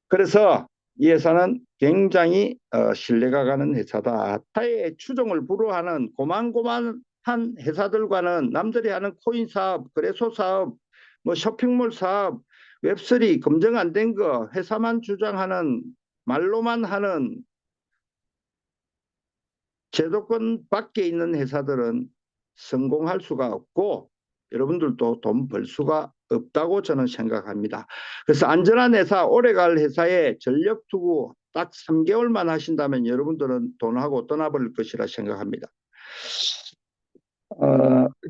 그래서 이 회사는 굉장히 신뢰가 가는 회사다. 타의 추종을 불허하는 고만고만한 회사들과는 남들이 하는 코인 사업, 거래소 사업, 뭐 쇼핑몰 사업, 웹3 검증 안 된 거 회사만 주장하는 말로만 하는 제도권 밖에 있는 회사들은 성공할 수가 없고 여러분들도 돈 벌 수가 없다고 저는 생각합니다. 그래서 안전한 회사, 오래갈 회사에 전력 투구 딱 3개월만 하신다면 여러분들은 돈하고 떠나버릴 것이라 생각합니다.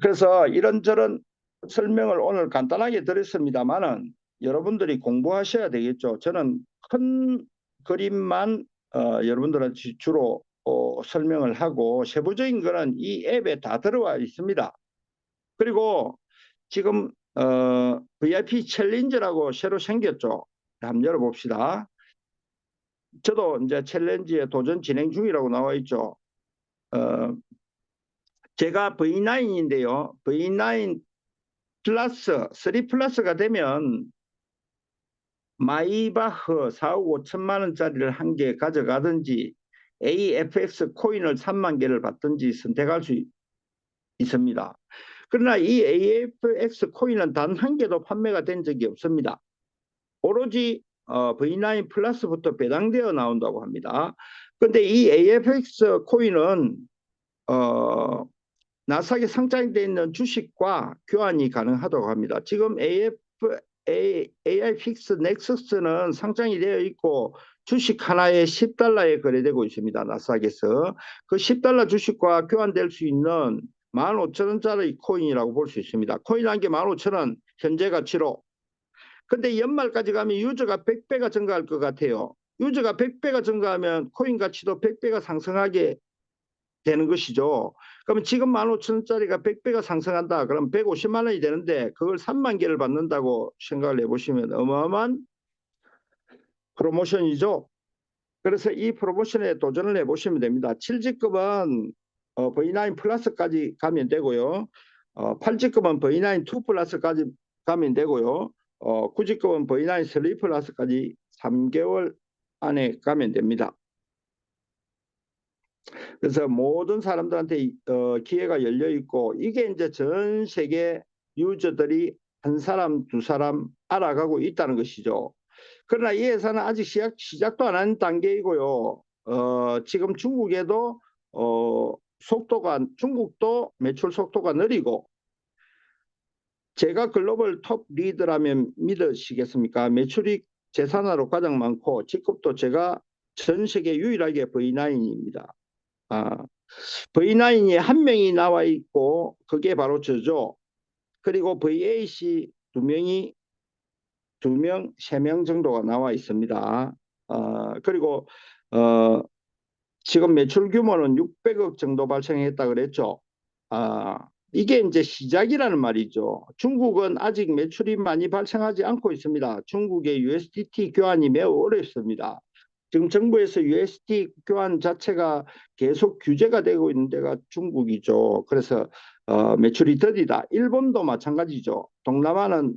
그래서 이런저런 설명을 오늘 간단하게 드렸습니다만은 여러분들이 공부하셔야 되겠죠. 저는 큰 그림만 여러분들한테 주로 설명을 하고 세부적인 거는 이 앱에 다 들어와 있습니다. 그리고 지금 VIP 챌린저라고 새로 생겼죠. 한번 열어봅시다. 저도 이제 챌린지에 도전 진행 중이라고 나와 있죠. 제가 V9인데요. V9 플러스, 3 플러스가 되면 마이바흐 4억 5천만 원짜리를 한 개 가져가든지 AFX 코인을 3만 개를 받든지 선택할 수 있습니다. 그러나 이 AFX 코인은 단 한 개도 판매가 된 적이 없습니다. 오로지 V9 플러스부터 배당되어 나온다고 합니다. 그런데 이 AFX 코인은 나스닥에 상장되어 있는 주식과 교환이 가능하다고 합니다. 지금 AI 픽스 넥서스는 상장이 되어 있고 주식 하나에 $10에 거래되고 있습니다. 나스닥에서. 그 $10 주식과 교환될 수 있는 15,000원짜리 코인이라고 볼 수 있습니다. 코인 한 개 15,000원 현재 가치로. 근데 연말까지 가면 유저가 100배가 증가할 것 같아요. 유저가 100배가 증가하면 코인 가치도 100배가 상승하게 되는 것이죠. 그러면 지금 15,000원짜리가 100배가 상승한다. 그럼 150만 원이 되는데 그걸 3만 개를 받는다고 생각을 해보시면 어마어마한 프로모션이죠. 그래서 이 프로모션에 도전을 해보시면 됩니다. 7직급은 V9 플러스까지 가면 되고요. 8직급은 V9 2 플러스까지 가면 되고요. 9직급은 V9 3 플러스까지 3개월 안에 가면 됩니다. 그래서 모든 사람들한테 기회가 열려 있고 이게 이제 전 세계 유저들이 한 사람 두 사람 알아가고 있다는 것이죠. 그러나 이 회사는 아직 시작도 안 한 단계이고요. 지금 중국에도 중국도 매출 속도가 느리고 제가 글로벌 톱 리더라면 믿으시겠습니까? 매출이 제산화로 가장 많고 직급도 제가 전 세계 유일하게 V9입니다. V9이 한 명이 나와 있고 그게 바로 저죠. 그리고 VAC 두 명, 세 명 정도가 나와 있습니다. 그리고 지금 매출 규모는 600억 정도 발생했다 그랬죠. 이게 이제 시작이라는 말이죠. 중국은 아직 매출이 많이 발생하지 않고 있습니다. 중국의 USDT 교환이 매우 어렵습니다. 지금 정부에서 USD 교환 자체가 계속 규제가 되고 있는 데가 중국이죠. 그래서 매출이 더디다. 일본도 마찬가지죠. 동남아는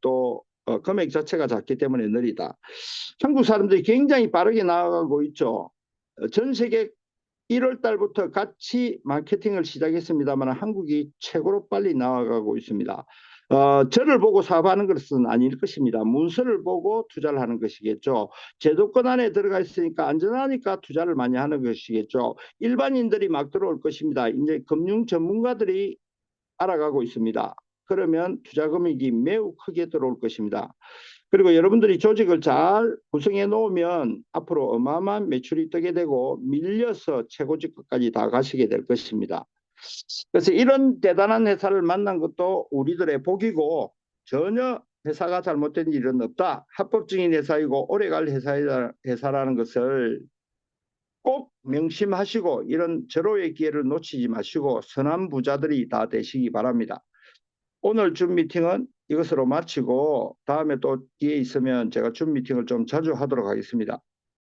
또 금액 자체가 작기 때문에 느리다. 한국 사람들이 굉장히 빠르게 나아가고 있죠. 전 세계 1월 달부터 같이 마케팅을 시작했습니다만 한국이 최고로 빨리 나아가고 있습니다. 저를 보고 사업하는 것은 아닐 것입니다. 문서를 보고 투자를 하는 것이겠죠. 제도권 안에 들어가 있으니까 안전하니까 투자를 많이 하는 것이겠죠. 일반인들이 막 들어올 것입니다. 이제 금융 전문가들이 알아가고 있습니다. 그러면 투자 금액이 매우 크게 들어올 것입니다. 그리고 여러분들이 조직을 잘 구성해 놓으면 앞으로 어마어마한 매출이 뜨게 되고 밀려서 최고직급까지 다 가시게 될 것입니다. 그래서 이런 대단한 회사를 만난 것도 우리들의 복이고 전혀 회사가 잘못된 일은 없다. 합법적인 회사이고 오래갈 회사라는 것을 꼭 명심하시고 이런 절호의 기회를 놓치지 마시고 선한 부자들이 다 되시기 바랍니다. 오늘 줌 미팅은 이것으로 마치고 다음에 또 기회 있으면 제가 줌 미팅을 좀 자주 하도록 하겠습니다.